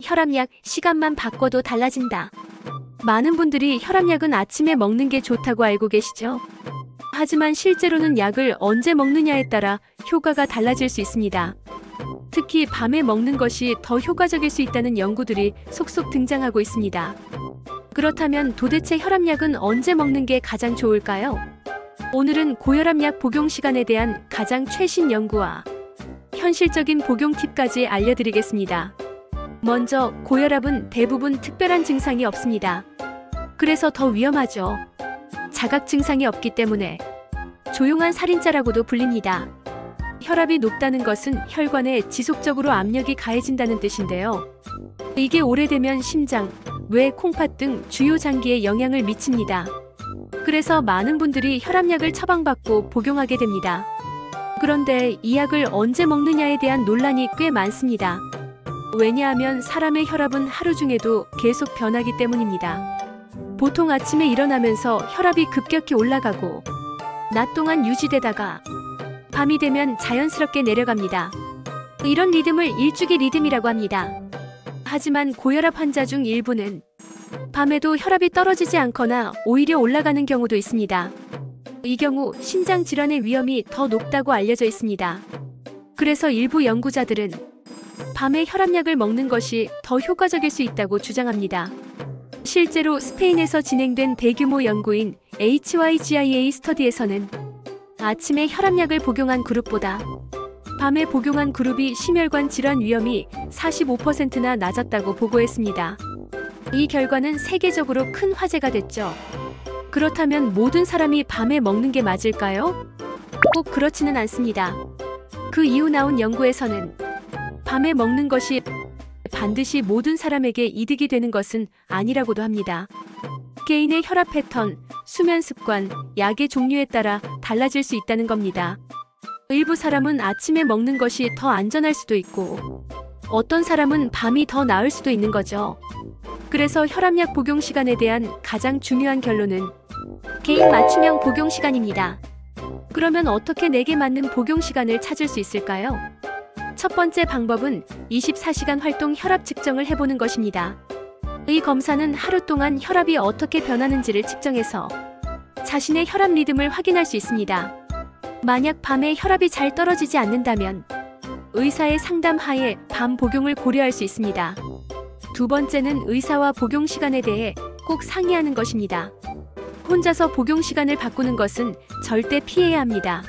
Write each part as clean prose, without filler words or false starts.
혈압약 시간만 바꿔도 달라진다. 많은 분들이 혈압약은 아침에 먹는 게 좋다고 알고 계시죠? 하지만 실제로는 약을 언제 먹느냐에 따라 효과가 달라질 수 있습니다. 특히 밤에 먹는 것이 더 효과적일 수 있다는 연구들이 속속 등장하고 있습니다. 그렇다면 도대체 혈압약은 언제 먹는 게 가장 좋을까요? 오늘은 고혈압약 복용 시간에 대한 가장 최신 연구와 현실적인 복용 팁까지 알려드리겠습니다. 먼저 고혈압은 대부분 특별한 증상이 없습니다. 그래서 더 위험하죠. 자각 증상이 없기 때문에 조용한 살인자라고도 불립니다. 혈압이 높다는 것은 혈관에 지속적으로 압력이 가해진다는 뜻인데요. 이게 오래되면 심장, 뇌, 콩팥 등 주요 장기에 영향을 미칩니다. 그래서 많은 분들이 혈압약을 처방받고 복용하게 됩니다. 그런데 이 약을 언제 먹느냐에 대한 논란이 꽤 많습니다. 왜냐하면 사람의 혈압은 하루 중에도 계속 변하기 때문입니다. 보통 아침에 일어나면서 혈압이 급격히 올라가고 낮 동안 유지되다가 밤이 되면 자연스럽게 내려갑니다. 이런 리듬을 일주기 리듬이라고 합니다. 하지만 고혈압 환자 중 일부는 밤에도 혈압이 떨어지지 않거나 오히려 올라가는 경우도 있습니다. 이 경우 심장 질환의 위험이 더 높다고 알려져 있습니다. 그래서 일부 연구자들은 밤에 혈압약을 먹는 것이 더 효과적일 수 있다고 주장합니다. 실제로 스페인에서 진행된 대규모 연구인 HYGIA 스터디에서는 아침에 혈압약을 복용한 그룹보다 밤에 복용한 그룹이 심혈관 질환 위험이 45%나 낮았다고 보고했습니다. 이 결과는 세계적으로 큰 화제가 됐죠. 그렇다면 모든 사람이 밤에 먹는 게 맞을까요? 꼭 그렇지는 않습니다. 그 이후 나온 연구에서는 밤에 먹는 것이 반드시 모든 사람에게 이득이 되는 것은 아니라고도 합니다. 개인의 혈압 패턴, 수면 습관, 약의 종류에 따라 달라질 수 있다는 겁니다. 일부 사람은 아침에 먹는 것이 더 안전할 수도 있고 어떤 사람은 밤이 더 나을 수도 있는 거죠. 그래서 혈압약 복용 시간에 대한 가장 중요한 결론은 개인 맞춤형 복용 시간입니다. 그러면 어떻게 내게 맞는 복용 시간을 찾을 수 있을까요? 첫 번째 방법은 24시간 활동 혈압 측정을 해보는 것입니다. 이 검사는 하루 동안 혈압이 어떻게 변하는지를 측정해서 자신의 혈압 리듬을 확인할 수 있습니다. 만약 밤에 혈압이 잘 떨어지지 않는다면 의사의 상담 하에 밤 복용을 고려할 수 있습니다. 두 번째는 의사와 복용 시간에 대해 꼭 상의하는 것입니다. 혼자서 복용 시간을 바꾸는 것은 절대 피해야 합니다.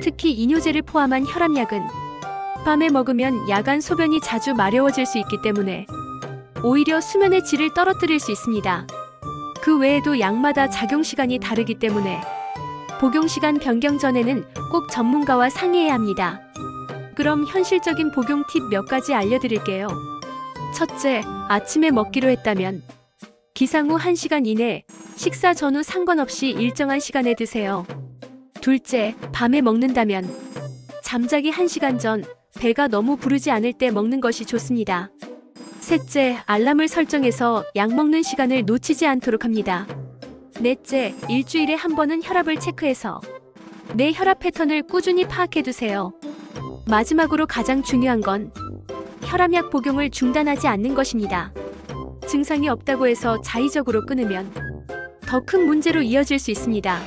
특히 이뇨제를 포함한 혈압약은 밤에 먹으면 야간 소변이 자주 마려워질 수 있기 때문에 오히려 수면의 질을 떨어뜨릴 수 있습니다. 그 외에도 약마다 작용 시간이 다르기 때문에 복용 시간 변경 전에는 꼭 전문가와 상의해야 합니다. 그럼 현실적인 복용 팁 몇 가지 알려드릴게요. 첫째, 아침에 먹기로 했다면 기상 후 1시간 이내, 식사 전후 상관없이 일정한 시간에 드세요. 둘째, 밤에 먹는다면 잠자기 1시간 전, 배가 너무 부르지 않을 때 먹는 것이 좋습니다. 셋째, 알람을 설정해서 약 먹는 시간을 놓치지 않도록 합니다. 넷째, 일주일에 한 번은 혈압을 체크해서 내 혈압 패턴을 꾸준히 파악해두세요. 마지막으로 가장 중요한 건 혈압약 복용을 중단하지 않는 것입니다. 증상이 없다고 해서 자의적으로 끊으면 더 큰 문제로 이어질 수 있습니다.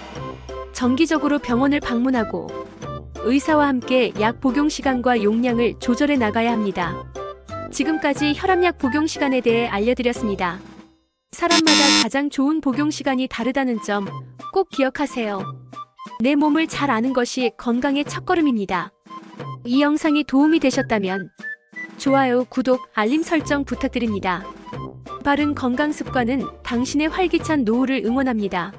정기적으로 병원을 방문하고 의사와 함께 약 복용 시간과 용량을 조절해 나가야 합니다. 지금까지 혈압약 복용 시간에 대해 알려드렸습니다. 사람마다 가장 좋은 복용 시간이 다르다는 점 꼭 기억하세요. 내 몸을 잘 아는 것이 건강의 첫걸음입니다. 이 영상이 도움이 되셨다면 좋아요, 구독, 알림 설정 부탁드립니다. 바른 건강 습관은 당신의 활기찬 노후를 응원합니다.